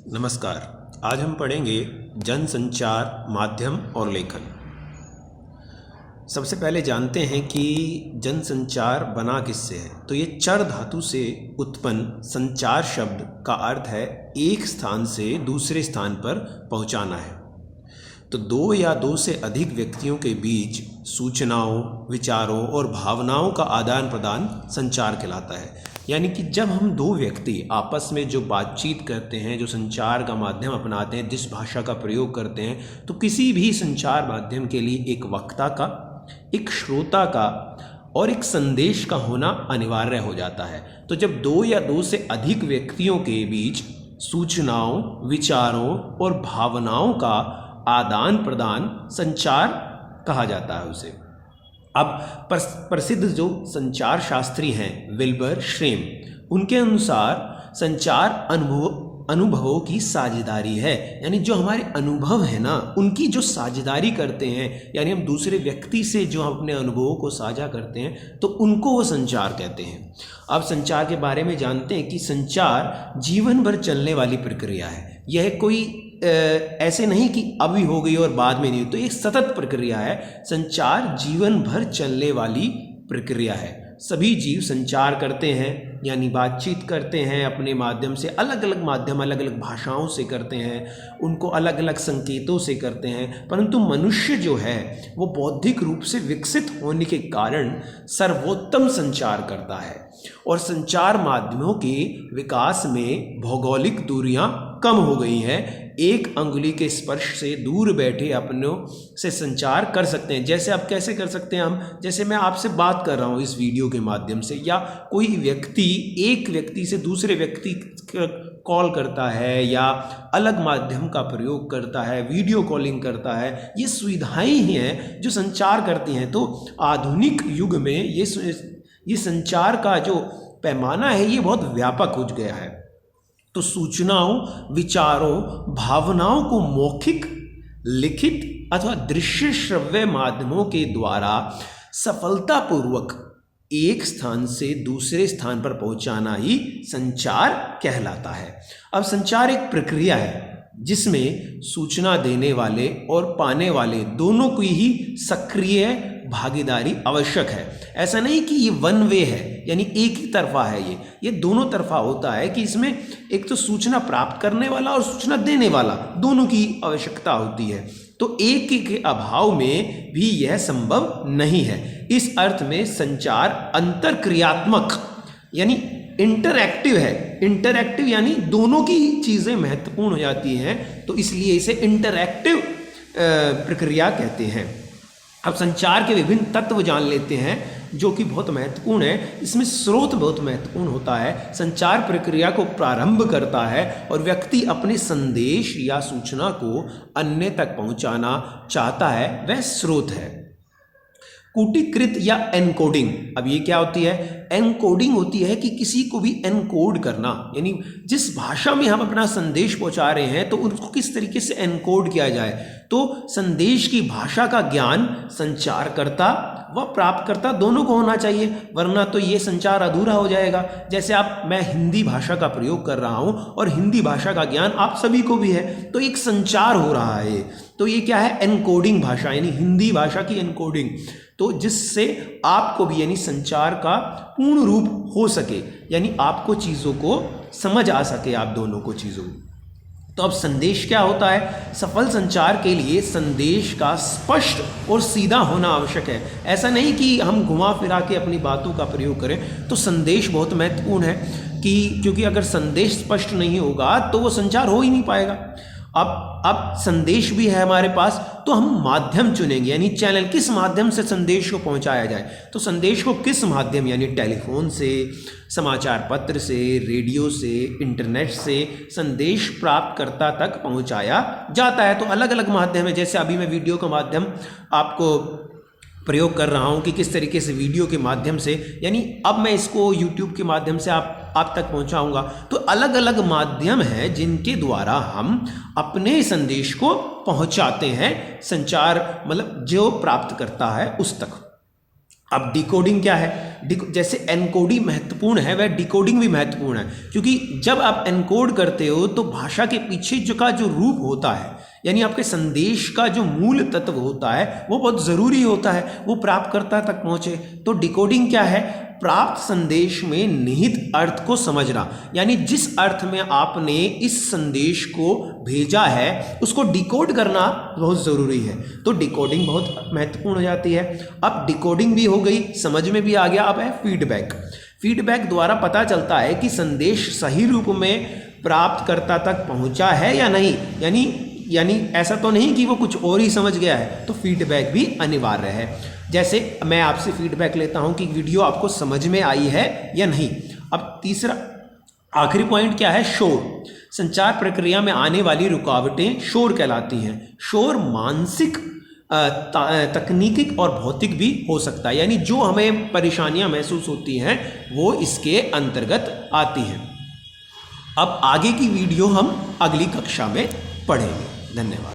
नमस्कार। आज हम पढ़ेंगे जनसंचार माध्यम और लेखन। सबसे पहले जानते हैं कि जनसंचार बना किससे है। तो ये चर धातु से उत्पन्न संचार शब्द का अर्थ है एक स्थान से दूसरे स्थान पर पहुंचाना है। तो दो या दो से अधिक व्यक्तियों के बीच सूचनाओं, विचारों और भावनाओं का आदान प्रदान संचार कहलाता है। यानी कि जब हम दो व्यक्ति आपस में जो बातचीत करते हैं, जो संचार का माध्यम अपनाते हैं, जिस भाषा का प्रयोग करते हैं, तो किसी भी संचार माध्यम के लिए एक वक्ता का, एक श्रोता का और एक संदेश का होना अनिवार्य हो जाता है। तो जब दो या दो से अधिक व्यक्तियों के बीच सूचनाओं, विचारों और भावनाओं का आदान प्रदान संचार कहा जाता है उसे। अब प्रसिद्ध जो संचार शास्त्री हैं विल्बर श्रेम, उनके अनुसार संचार अनुभवों की साझेदारी है। यानी जो हमारे अनुभव है ना, उनकी जो साझेदारी करते हैं, यानी हम दूसरे व्यक्ति से जो हम अपने अनुभवों को साझा करते हैं, तो उनको वो संचार कहते हैं। अब संचार के बारे में जानते हैं कि संचार जीवन भर चलने वाली प्रक्रिया है। यह कोई ऐसे नहीं कि अभी हो गई और बाद में नहीं, तो एक सतत प्रक्रिया है। संचार जीवन भर चलने वाली प्रक्रिया है। सभी जीव संचार करते हैं, यानी बातचीत करते हैं अपने माध्यम से। अलग अलग माध्यम, अलग अलग भाषाओं से करते हैं, उनको अलग अलग संकेतों से करते हैं। परंतु मनुष्य जो है वो बौद्धिक रूप से विकसित होने के कारण सर्वोत्तम संचार करता है। और संचार माध्यमों के विकास में भौगोलिक दूरियां कम हो गई हैं। एक अंगुली के स्पर्श से दूर बैठे अपनों से संचार कर सकते हैं। जैसे आप कैसे कर सकते हैं हम, जैसे मैं आपसे बात कर रहा हूँ इस वीडियो के माध्यम से, या कोई व्यक्ति एक व्यक्ति से दूसरे व्यक्ति कॉल करता है या अलग माध्यम का प्रयोग करता है, वीडियो कॉलिंग करता है। ये सुविधाएं ही हैं जो संचार करती हैं। तो आधुनिक युग में ये संचार का जो पैमाना है ये बहुत व्यापक हो गया है। तो सूचनाओं, विचारों, भावनाओं को मौखिक, लिखित अथवा दृश्य श्रव्य माध्यमों के द्वारा सफलतापूर्वक एक स्थान से दूसरे स्थान पर पहुंचाना ही संचार कहलाता है। अब संचार एक प्रक्रिया है जिसमें सूचना देने वाले और पाने वाले दोनों की ही सक्रिय भागीदारी आवश्यक है। ऐसा नहीं कि ये वन वे है, यानी एक ही तरफा है। ये दोनों तरफा होता है कि इसमें एक तो सूचना प्राप्त करने वाला और सूचना देने वाला दोनों की आवश्यकता होती है। तो एक के अभाव में भी यह संभव नहीं है। इस अर्थ में संचार अंतरक्रियात्मक यानी इंटरएक्टिव है। इंटरएक्टिव यानी दोनों की चीज़ें महत्वपूर्ण हो जाती हैं, तो इसलिए इसे इंटरएक्टिव प्रक्रिया कहते हैं। अब संचार के विभिन्न तत्व जान लेते हैं जो कि बहुत महत्वपूर्ण है। इसमें स्रोत बहुत महत्वपूर्ण होता है। संचार प्रक्रिया को प्रारंभ करता है और व्यक्ति अपने संदेश या सूचना को अन्य तक पहुंचाना चाहता है, वह स्रोत है। कूटीकृत या एनकोडिंग, अब ये क्या होती है? एनकोडिंग होती है कि किसी को भी एनकोड करना, यानी जिस भाषा में हम अपना संदेश पहुंचा रहे हैं तो उसको किस तरीके से एनकोड किया जाए। तो संदेश की भाषा का ज्ञान संचारकर्ता व प्राप्तकर्ता दोनों को होना चाहिए, वरना तो ये संचार अधूरा हो जाएगा। जैसे मैं हिंदी भाषा का प्रयोग कर रहा हूँ और हिंदी भाषा का ज्ञान आप सभी को भी है, तो एक संचार हो रहा है। तो ये क्या है? एनकोडिंग भाषा, यानी हिंदी भाषा की एनकोडिंग। तो जिससे आपको भी यानी संचार का पूर्ण रूप हो सके, यानी आपको चीज़ों को समझ आ सके, आप दोनों को चीज़ों। तो अब संदेश क्या होता है? सफल संचार के लिए संदेश का स्पष्ट और सीधा होना आवश्यक है। ऐसा नहीं कि हम घुमा फिरा के अपनी बातों का प्रयोग करें। तो संदेश बहुत महत्वपूर्ण है क्योंकि अगर संदेश स्पष्ट नहीं होगा तो वो संचार हो ही नहीं पाएगा। अब संदेश भी है हमारे पास, तो हम माध्यम चुनेंगे, यानी चैनल, किस माध्यम से संदेश को पहुंचाया जाए। तो संदेश को किस माध्यम, यानी टेलीफोन से, समाचार पत्र से, रेडियो से, इंटरनेट से संदेश प्राप्तकर्ता तक पहुंचाया जाता है। तो अलग अलग माध्यम है। जैसे अभी मैं वीडियो का माध्यम आपको प्रयोग कर रहा हूं कि किस तरीके से वीडियो के माध्यम से, यानी अब मैं इसको यूट्यूब के माध्यम से आप तक पहुंचाऊंगा। तो अलग अलग माध्यम हैं जिनके द्वारा हम अपने संदेश को पहुंचाते हैं। संचार मतलब जो प्राप्त करता है उस तक। अब डिकोडिंग क्या है? जैसे एनकोडिंग महत्वपूर्ण है, वह डिकोडिंग भी महत्वपूर्ण है, क्योंकि जब आप एनकोड करते हो तो भाषा के पीछे जो रूप होता है, यानी आपके संदेश का जो मूल तत्व होता है वो बहुत ज़रूरी होता है, वो प्राप्तकर्ता तक पहुँचे। तो डिकोडिंग क्या है? प्राप्त संदेश में निहित अर्थ को समझना, यानी जिस अर्थ में आपने इस संदेश को भेजा है उसको डिकोड करना बहुत ज़रूरी है। तो डिकोडिंग बहुत महत्वपूर्ण हो जाती है। अब डिकोडिंग भी हो गई, समझ में भी आ गया। अब है फीडबैक। फीडबैक द्वारा पता चलता है कि संदेश सही रूप में प्राप्तकर्ता तक पहुंचा है या नहीं, यानी ऐसा तो नहीं कि वो कुछ और ही समझ गया है। तो फीडबैक भी अनिवार्य है। जैसे मैं आपसे फीडबैक लेता हूं कि वीडियो आपको समझ में आई है या नहीं। अब तीसरा आखिरी पॉइंट क्या है? शोर। संचार प्रक्रिया में आने वाली रुकावटें शोर कहलाती हैं। शोर मानसिक, तकनीकी और भौतिक भी हो सकता है, यानी जो हमें परेशानियां महसूस होती हैं वो इसके अंतर्गत आती हैं। अब आगे की वीडियो हम अगली कक्षा में पढ़ेंगे। धन्यवाद।